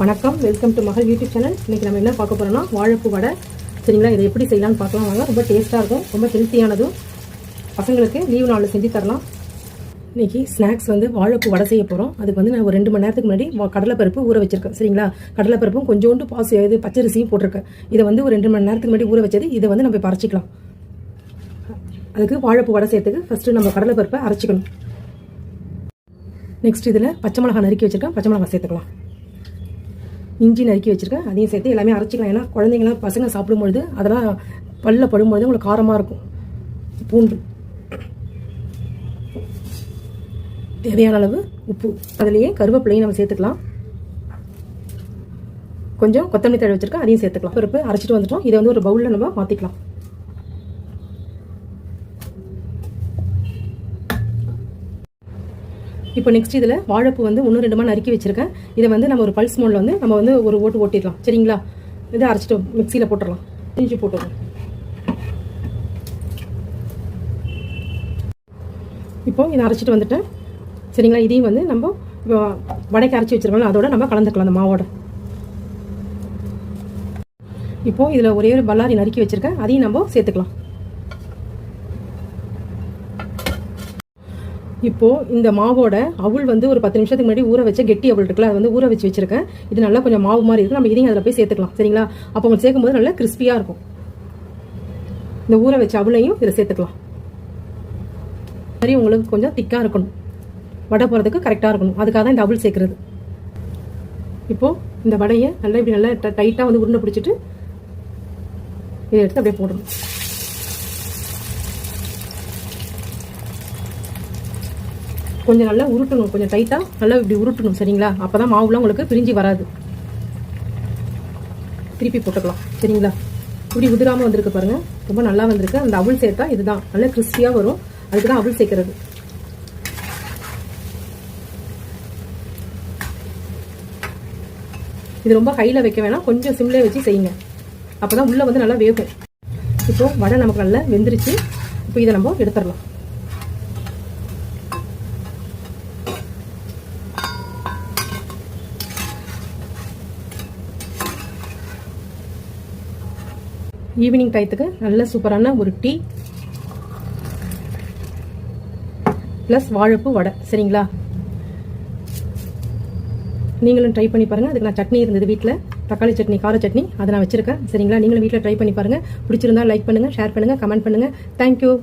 வணக்கம், welcome to மகள் YouTube channel. இன்றைக்கி நம்ம என்ன பார்க்க போகிறோம்னா வாழைப்பூ வடை. சரிங்களா, இதை எப்படி செய்யலாம்னு பார்க்கலாம் வாங்க. ரொம்ப டேஸ்ட்டாக இருக்கும், ரொம்ப ஹெல்த்தியானதும், பசங்களுக்கு லீவு நாளில் செஞ்சு தரலாம். இன்றைக்கி ஸ்நாக்ஸ் வாழைப்பூ வடை செய்ய போகிறோம். அதுக்கு நான் ஒரு 2 மணி நேரத்துக்கு முன்னாடி கடலைப்பருப்பு ஊற வச்சிருக்கேன். சரிங்களா, கடலைப்பருப்பும் கொஞ்சோண்டு பச்சரிசியும் போட்டிருக்கேன். இதை ஒரு 2 மணி நேரத்துக்கு முன்னாடி ஊற வச்சது. இதை நம்ம இப்போ அரைச்சிக்கலாம். அதுக்கு வாழைப்பூ வடை செய்யறதுக்கு ஃபஸ்ட்டு நம்ம கடலைப்பருப்பை அரைச்சிக்கணும். நெக்ஸ்ட் இதில் பச்சை மிளகாய் நறுக்கி வச்சுருக்கேன், பச்சை மிளகாய் சேர்த்துக்கலாம். இஞ்சி நறுக்கி வச்சுருக்கேன், அதையும் சேர்த்து எல்லாமே அரைச்சிக்கலாம். ஏன்னா குழந்தைங்களாம் பசங்க சாப்பிடும்பொழுது அதெல்லாம் பல்ல படும்பொழுது உங்களுக்கு காரமாக இருக்கும். பூண்டு, தேவையான அளவு உப்பு, அதுலேயே கருவேப்பிலையும் நம்ம சேர்த்துக்கலாம். கொஞ்சம் கொத்தமல்லி தழை வச்சுருக்கேன், அதையும் சேர்த்துக்கலாம். பருப்பு அரைச்சிட்டு வந்துட்டோம். இதை ஒரு பவுலில் நம்ம மாற்றிக்கலாம். இப்போ நெக்ஸ்ட் இதில் வாழைப்பூ 1-2 நறுக்கி வச்சுருக்கேன். இதை நம்ம ஒரு பல்ஸ் மோடில் நம்ம ஒரு ஓட்டு ஓட்டிடலாம். சரிங்களா, இதை அரைச்சிட்டு மிக்சியில் போட்டுடலாம். இஞ்சி போட்டுடலாம். இப்போது இதை அரைச்சிட்டு வந்துட்டேன். சரிங்களா, இதையும் நம்ம இப்போ வடைக்கு அரைச்சி வச்சுருக்கோம்ல, அதோட நம்ம கலந்துக்கலாம் அந்த மாவோட. இப்போது இதில் ஒரே ஒரு பல்லாரி நறுக்கி வச்சுருக்கேன், அதையும் நம்ம சேர்த்துக்கலாம். இப்போது இந்த மாவோட அவுள் ஒரு 10 நிமிஷத்துக்கு முன்னாடி ஊற வச்ச கெட்டி அவுள் இருக்குல்ல, அது ஊற வச்சுருக்கேன். இது நல்லா கொஞ்சம் மாவு மாதிரி இருக்குது. நம்ம இதையும் அதில் போய் சேர்த்துக்கலாம். சரிங்களா, அப்போ உங்களுக்கு சேர்க்கும்போது நல்லா கிறிஸ்பியாக இருக்கும். இந்த ஊற வச்ச அவுளையும் இதில் சேர்த்துக்கலாம். சரி, உங்களுக்கு கொஞ்சம் திக்காக இருக்கணும், வடை போகிறதுக்கு கரெக்டாக இருக்கணும். அதுக்காக தான் இந்த அவுள் சேர்க்குறது. இப்போது இந்த வடையை நல்லா இப்படி நல்லா டைட்டாக உருண்டை பிடிச்சிட்டு இதை எடுத்து அப்படியே போடணும். கொஞ்சம் நல்லா உருட்டணும், கொஞ்சம் டைட்டாக நல்லா இப்படி உருட்டணும். சரிங்களா, அப்போ தான் மாவுலாம் உங்களுக்கு பிரிஞ்சு வராது. திருப்பி போட்டுக்கலாம். சரிங்களா, இப்படி உதிராமல் வந்திருக்கு பாருங்கள், ரொம்ப நல்லா வந்திருக்கு. அந்த அவுள் சேர்த்தா இதுதான் நல்லா கிறிஸ்பியாக வரும். அதுக்கு தான் அவுள் சேர்க்கறது. இது ரொம்ப ஹையில் வைக்க வேணாம், கொஞ்சம் சிம்லே வச்சு செய்யுங்க. அப்போ தான் உள்ளே நல்லா வேகும். இப்போ வடை நமக்கு நல்லா வெந்துருச்சு. இப்போ இதை நம்ம எடுத்துடலாம். ஈவினிங் டயத்துக்கு நல்ல சூப்பரான ஒரு டீ ப்ளஸ் வாழைப்பூ வடை. சரிங்களா, நீங்களும் ட்ரை பண்ணி பாருங்கள். அதுக்கு நான் சட்னி இருந்தது வீட்டில், தக்காளி சட்னி, கார சட்னி, அதை நான் வச்சுருக்கேன். சரிங்களா, நீங்களும் வீட்டில் ட்ரை பண்ணி பாருங்கள். பிடிச்சிருந்தா லைக் பண்ணுங்கள், ஷேர் பண்ணுங்கள், கமெண்ட் பண்ணுங்கள். தேங்க்யூ.